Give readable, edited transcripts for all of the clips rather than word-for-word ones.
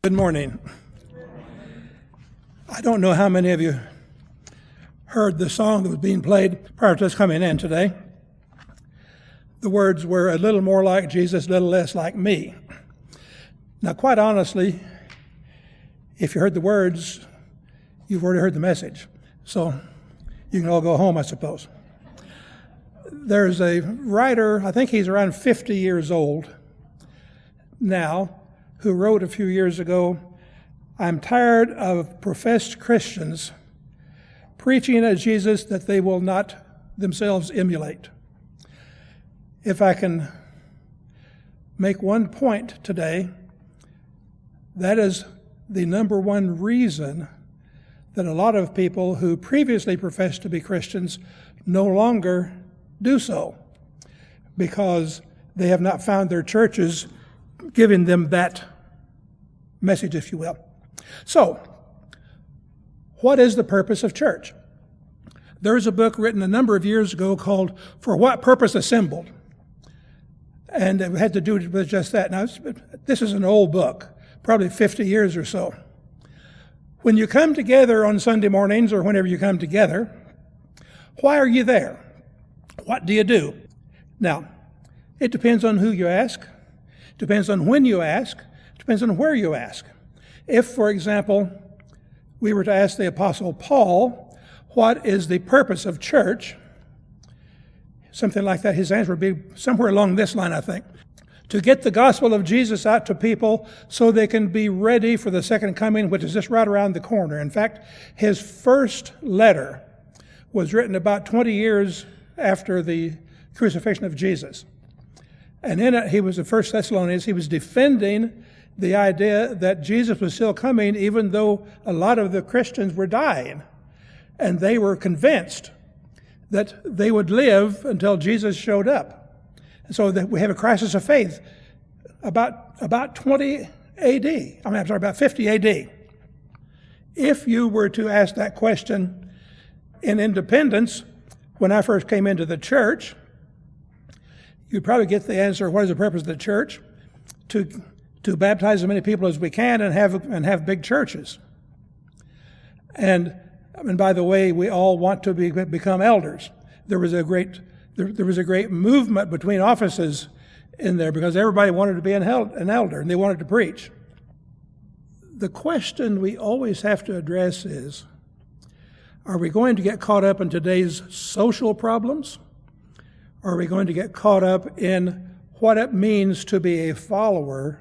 Good morning. I don't know how many of you heard the song that was being played prior to us coming in today. The words were, "A little more like Jesus, a little less like me." Now, quite honestly, if you heard the words, you've already heard the message. So you can all go home, I suppose. There's a writer, I think he's around 50 years old now, who wrote a few years ago, "I'm tired of professed Christians preaching a Jesus that they will not themselves emulate." If I can make one point today, that is the number one reason that a lot of people who previously professed to be Christians no longer do so, because they have not found their churches giving them that message, if you will. So, what is the purpose of church? There is a book written a number of years ago called "For What Purpose Assembled?" And it had to do with just that. Now, this is an old book, probably 50 years or so. When you come together on Sunday mornings or whenever you come together, why are you there? What do you do? Now, it depends on who you ask, depends on when you ask, depends on where you ask. If, for example, we were to ask the Apostle Paul, what is the purpose of church? Something like that, his answer would be somewhere along this line, I think. To get the gospel of Jesus out to people so they can be ready for the second coming, which is just right around the corner. In fact, his first letter was written about 20 years after the crucifixion of Jesus. And in it, he was in 1 Thessalonians, he was defending the idea that Jesus was still coming, even though a lot of the Christians were dying. And they were convinced that they would live until Jesus showed up. And so that we have a crisis of faith about 20 AD. About 50 AD. If you were to ask that question in Independence, when I first came into the church, you'd probably get the answer, what is the purpose of the church? To baptize as many people as we can and have big churches. And by the way, we all want to become elders. There was a great movement between offices in there because everybody wanted to be an elder and they wanted to preach. The question we always have to address is, are we going to get caught up in today's social problems? Or are we going to get caught up in what it means to be a follower,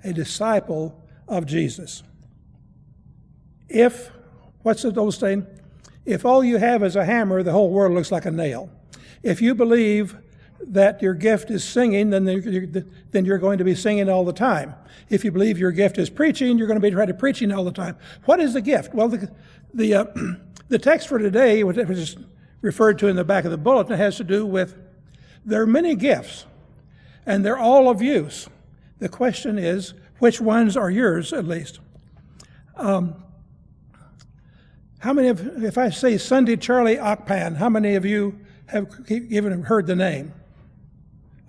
a disciple of Jesus? What's the old saying? If all you have is a hammer, the whole world looks like a nail. If you believe that your gift is singing, then you're going to be singing all the time. If you believe your gift is preaching, you're going to be trying to preaching all the time. What is the gift? Well, the text for today, which is referred to in the back of the bulletin, has to do with there are many gifts, and they're all of use. The question is, which ones are yours, at least? How many if I say Sunday Charlie Okpan, how many of you have even heard the name?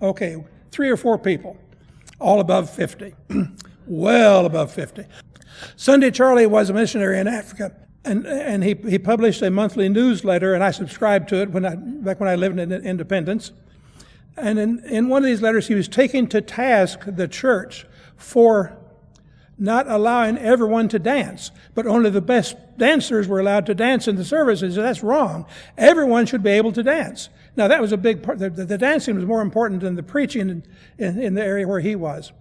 Okay, 3 or 4 people, all above 50, well above 50. Sunday Charlie was a missionary in Africa, and he published a monthly newsletter, and I subscribed to it back when I lived in Independence. And in one of these letters, he was taking to task the church for not allowing everyone to dance, but only the best dancers were allowed to dance in the services. That's wrong. Everyone should be able to dance. Now, that was a big part. The dancing was more important than the preaching in the area where he was.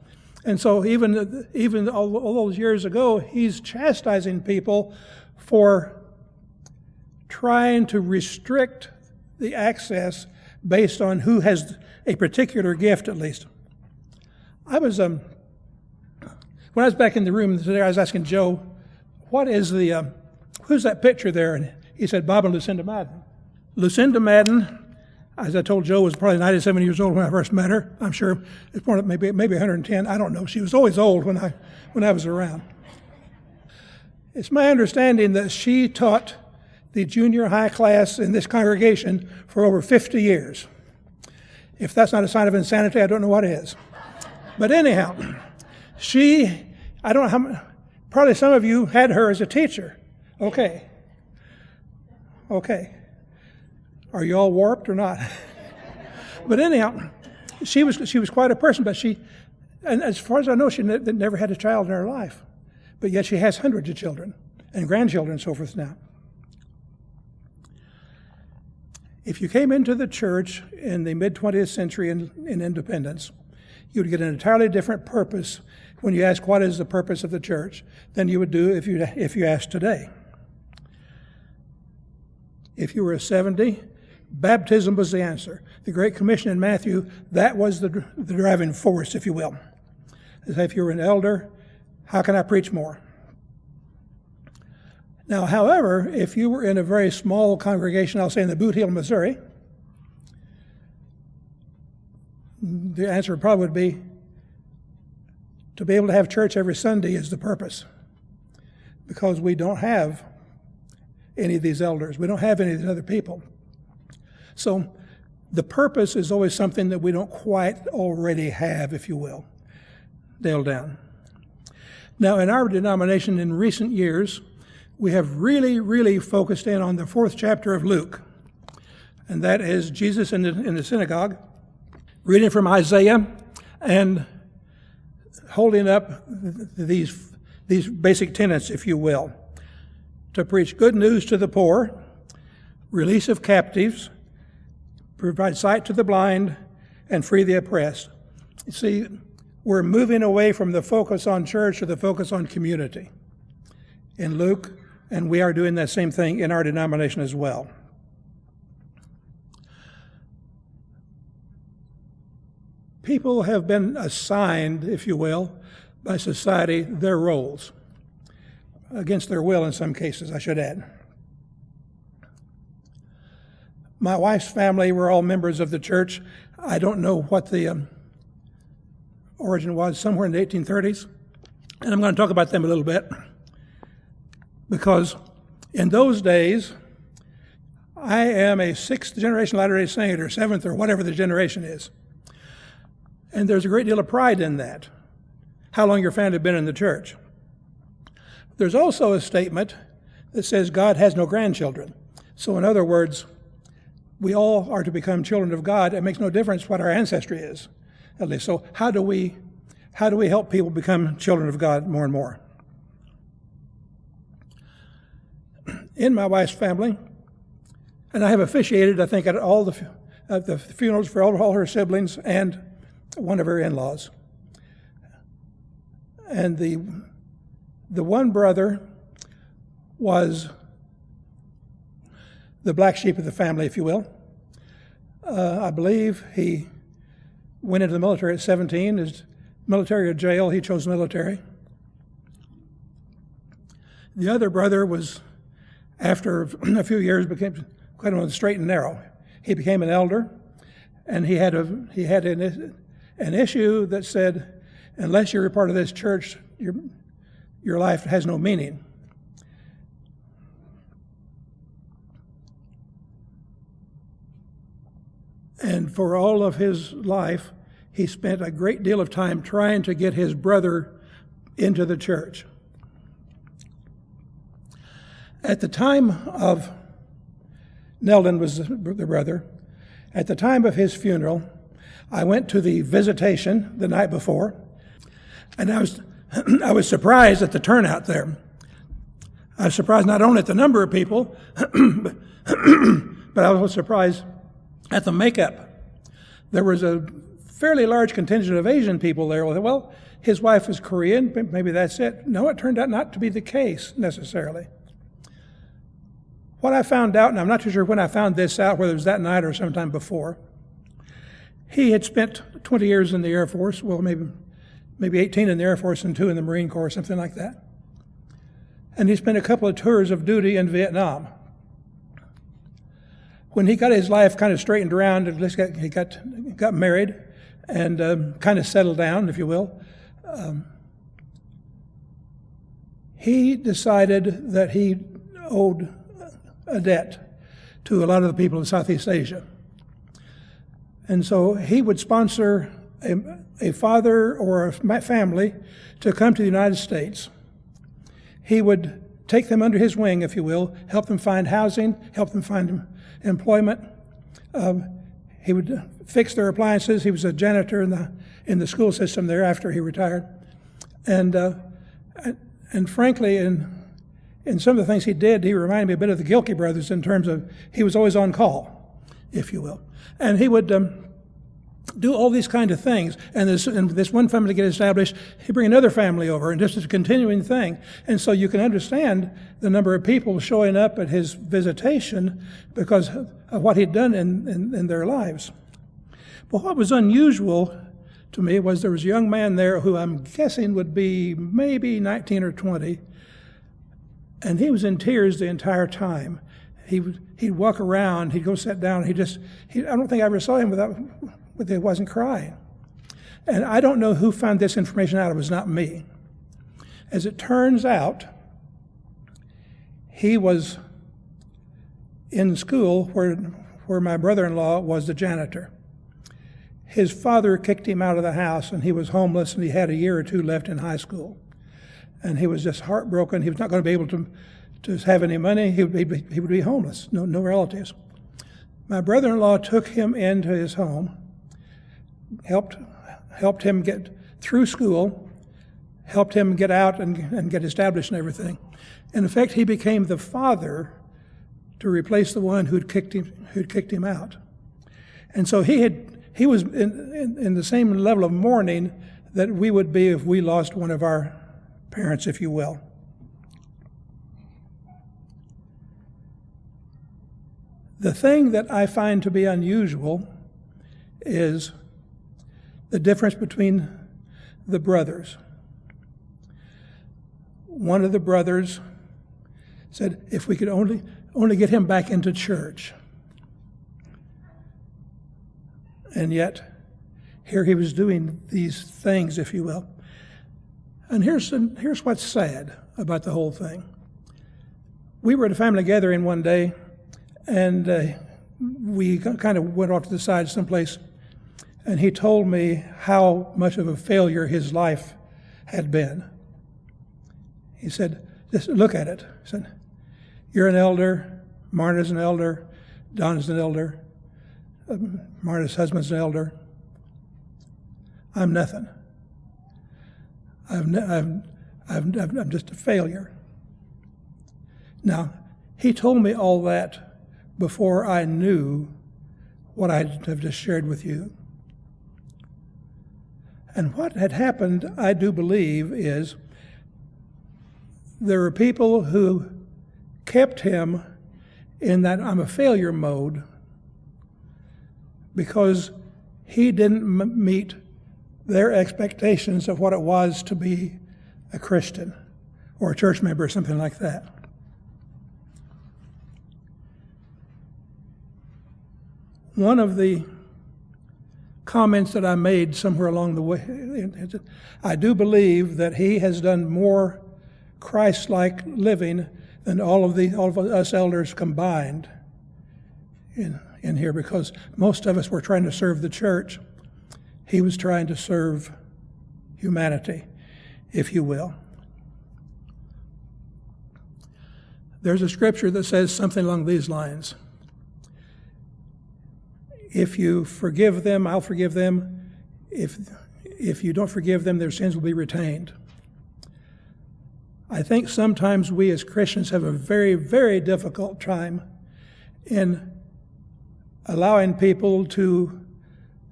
And so even all those years ago, he's chastising people for trying to restrict the access based on who has a particular gift, at least. When I was back in the room today, I was asking Joe, who's that picture there? And he said, Bob and Lucinda Madden. Lucinda Madden, as I told Joe, was probably 97 years old when I first met her. I'm sure it's more maybe 110. I don't know. She was always old when I was around. It's my understanding that she taught the junior high class in this congregation for over 50 years. If that's not a sign of insanity, I don't know what is. But anyhow, I don't know Probably some of you had her as a teacher. Okay. Are you all warped or not? But anyhow, she was quite a person, but and as far as I know, she never had a child in her life. But yet she has hundreds of children and grandchildren and so forth now. If you came into the church in the mid-20th century in independence, you would get an entirely different purpose when you ask what is the purpose of the church than you would do if you asked today. If you were a 70, baptism was the answer. The Great Commission in Matthew, that was the driving force, if you will. If you were an elder, how can I preach more? Now, however, if you were in a very small congregation, I'll say in the Boot Heel, Missouri, the answer probably would be to be able to have church every Sunday is the purpose, because we don't have any of these elders. We don't have any of these other people. So the purpose is always something that we don't quite already have, if you will, nailed down. Now, in our denomination in recent years, we have really focused in on the 4th chapter of Luke, and that is Jesus in the synagogue, reading from Isaiah and holding up these basic tenets, if you will, to preach good news to the poor, release of captives, provide sight to the blind, and free the oppressed. You see, we're moving away from the focus on church to the focus on community in Luke, and we are doing that same thing in our denomination as well. People have been assigned, if you will, by society their roles, against their will in some cases, I should add. My wife's family were all members of the church. I don't know what the origin was, somewhere in the 1830s, and I'm going to talk about them a little bit, because in those days, I am a 6th generation Latter-day Saint, or 7th, or whatever the generation is. And there's a great deal of pride in that, how long your family have been in the church. There's also a statement that says God has no grandchildren. So in other words, we all are to become children of God. It makes no difference what our ancestry is, at least. So how do we help people become children of God more and more? In my wife's family, and I have officiated, I think, at all the funerals for all her siblings and one of her in-laws. And the one brother was the black sheep of the family, if you will. I believe he went into the military at 17. His military or jail, he chose military. The other brother was, after a few years, became quite on the straight and narrow. He became an elder, and he had an issue that said, unless you're a part of this church, your life has no meaning. And for all of his life, he spent a great deal of time trying to get his brother into the church. At the time of, Neldon was the brother, at the time of his funeral, I went to the visitation the night before, and I was surprised at the turnout there. I was surprised not only at the number of people, but I was surprised at the makeup. There was a fairly large contingent of Asian people there. Well, his wife was Korean, maybe that's it. No, it turned out not to be the case necessarily. What I found out, and I'm not too sure when I found this out, whether it was that night or sometime before, he had spent 20 years in the Air Force, well, maybe 18 in the Air Force and 2 in the Marine Corps, something like that. And he spent a couple of tours of duty in Vietnam. When he got his life kind of straightened around, he got married and kind of settled down, if you will, he decided that he owed a debt to a lot of the people of Southeast Asia. And so he would sponsor a father or a family to come to the United States he would take them under his wing, if you will, help them find housing, help them find employment. He would fix their appliances. He was a janitor in the school system there after he retired. And frankly, in some of the things he did, he reminded me a bit of the Gilkey brothers in terms of he was always on call, if you will. And he would do all these kind of things. And this one family to get established, he'd bring another family over, and just as a continuing thing. And so you can understand the number of people showing up at his visitation because of what he'd done in their lives. But what was unusual to me was there was a young man there who I'm guessing would be maybe 19 or 20, and he was in tears the entire time. He'd walk around, he'd go sit down, I don't think I ever saw him without he wasn't crying. And I don't know who found this information out. It was not me. As it turns out, he was in school where my brother-in-law was the janitor. His father kicked him out of the house, and he was homeless, and he had a year or two left in high school. And he was just heartbroken. He was not going to be able to have any money. He would be homeless, no relatives. My brother-in-law took him into his home, helped him get through school, helped him get out and get established and everything. In effect, he became the father to replace the one who'd kicked him out. And so he was in the same level of mourning that we would be if we lost one of our parents, if you will. The thing that I find to be unusual is the difference between the brothers. One of the brothers said, if we could only get him back into church. And yet, here he was doing these things, if you will. And here's what's sad about the whole thing. We were at a family gathering one day, and we kind of went off to the side someplace, and he told me how much of a failure his life had been. He said, just look at it. He said, you're an elder, Marna's an elder, Don's an elder, Marna's husband's an elder. I'm nothing. I'm just a failure. Now, he told me all that before I knew what I have just shared with you. And what had happened, I do believe, is there were people who kept him in that I'm a failure mode because he didn't meet their expectations of what it was to be a Christian or a church member or something like that. One of the comments that I made somewhere along the way, I do believe that he has done more Christ-like living than all of us elders combined in here, because most of us were trying to serve the church. He was trying to serve humanity, if you will. There's a scripture that says something along these lines. If you forgive them, I'll forgive them. If you don't forgive them, their sins will be retained. I think sometimes we as Christians have a very, very difficult time in allowing people to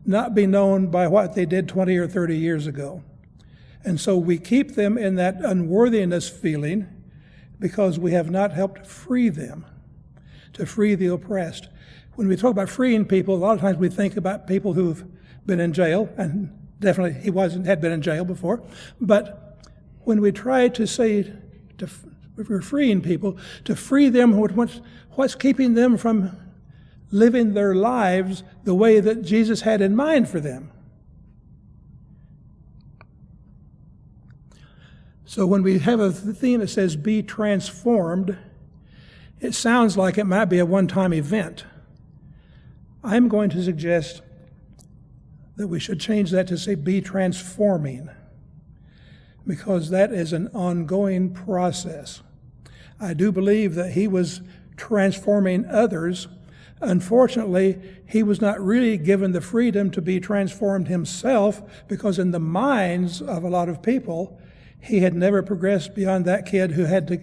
not be known by what they did 20 or 30 years ago. And so we keep them in that unworthiness feeling because we have not helped free them, to free the oppressed. When we talk about freeing people, a lot of times we think about people who've been in jail, and definitely he had been in jail before. But when we try to say, if we're freeing people, to free them, what's keeping them from living their lives the way that Jesus had in mind for them? So when we have a theme that says, be transformed, it sounds like it might be a one-time event. I'm going to suggest that we should change that to say, be transforming. because that is an ongoing process. I do believe that he was transforming others. Unfortunately, he was not really given the freedom to be transformed himself, because in the minds of a lot of people, he had never progressed beyond that kid who had to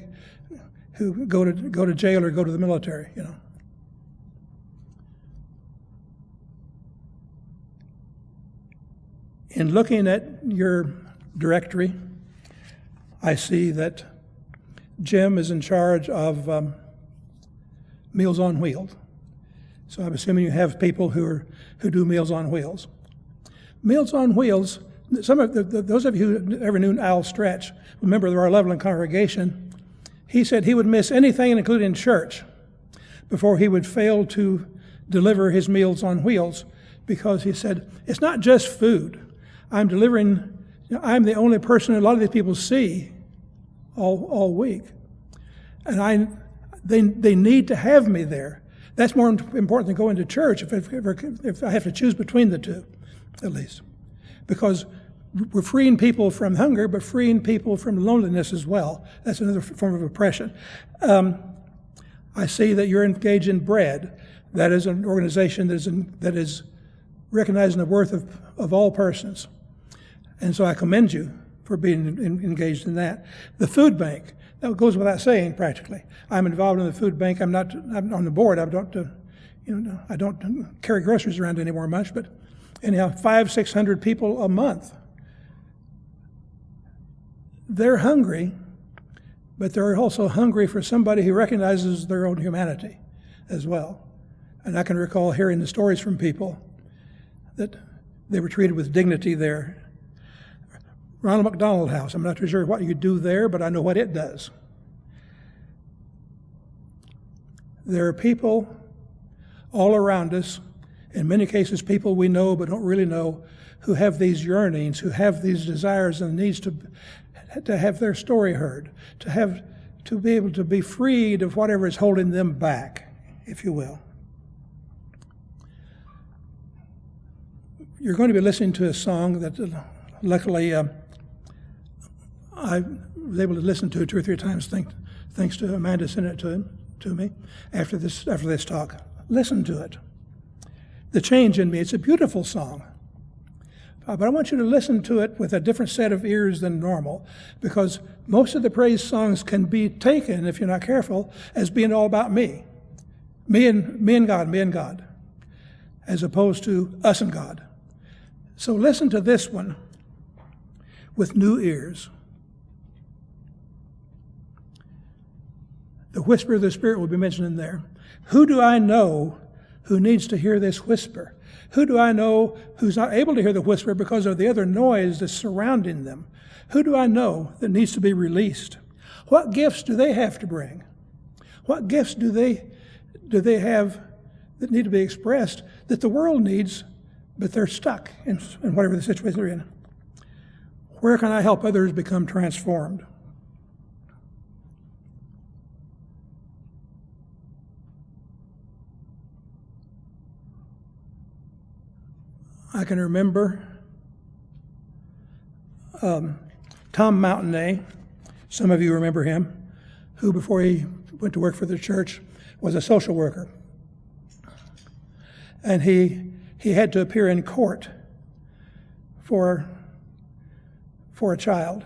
go to jail or go to the military, In looking at your directory, I see that Jim is in charge of Meals on Wheels. So I'm assuming you have people who do Meals on Wheels. Meals on Wheels, some of those of you who ever knew Al Stretch, a member of our Loveland congregation, he said he would miss anything, including church, before he would fail to deliver his Meals on Wheels, because he said, it's not just food. I'm delivering, I'm the only person a lot of these people see all week. And they need to have me there. That's more important than going to church if I have to choose between the two, at least. Because we're freeing people from hunger, but freeing people from loneliness as well. That's another form of oppression. I see that you're engaged in Bread. That is an organization that is recognizing the worth of all persons. And so I commend you for being engaged in that. The food bank, that goes without saying practically. I'm involved in the food bank. I'm on the board. I don't carry groceries around anymore much, but anyhow, 500-600 people a month. They're hungry, but they're also hungry for somebody who recognizes their own humanity as well. And I can recall hearing the stories from people that they were treated with dignity there. Ronald McDonald House, I'm not too sure what you do there, but I know what it does. There are people all around us, in many cases people we know but don't really know, who have these yearnings, who have these desires and needs to have their story heard, to be able to be freed of whatever is holding them back, if you will. You're going to be listening to a song that luckily I was able to listen to 2 or 3 times thanks to Amanda sending it to me after this talk. Listen to it. The Change in Me. It's a beautiful song. But I want you to listen to it with a different set of ears than normal, because most of the praise songs can be taken, if you're not careful, as being all about me. Me and God, as opposed to us and God. So listen to this one with new ears. The whisper of the Spirit will be mentioned in there. Who do I know who needs to hear this whisper? Who do I know who's not able to hear the whisper because of the other noise that's surrounding them? Who do I know that needs to be released? What gifts do they have to bring? What gifts do they have that need to be expressed that the world needs, but they're stuck in whatever the situation they're in? Where can I help others become transformed? I can remember Tom Mountainay, some of you remember him, who before he went to work for the church was a social worker. And he had to appear in court for a child.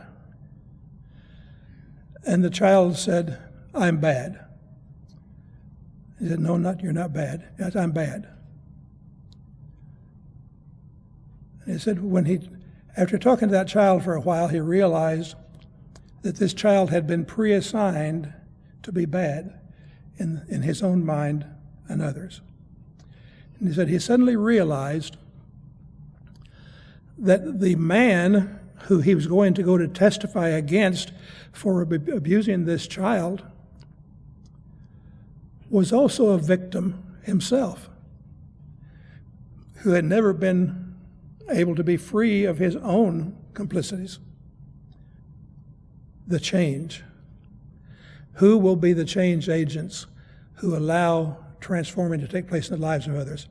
And the child said, "I'm bad." He said, "No, you're not bad." Yes, "I'm bad." And he said after talking to that child for a while, he realized that this child had been pre-assigned to be bad in his own mind and others. And he said he suddenly realized that the man who he was going to go to testify against for abusing this child was also a victim himself, who had never been able to be free of his own complicities. The change. Who will be the change agents who allow transforming to take place in the lives of others?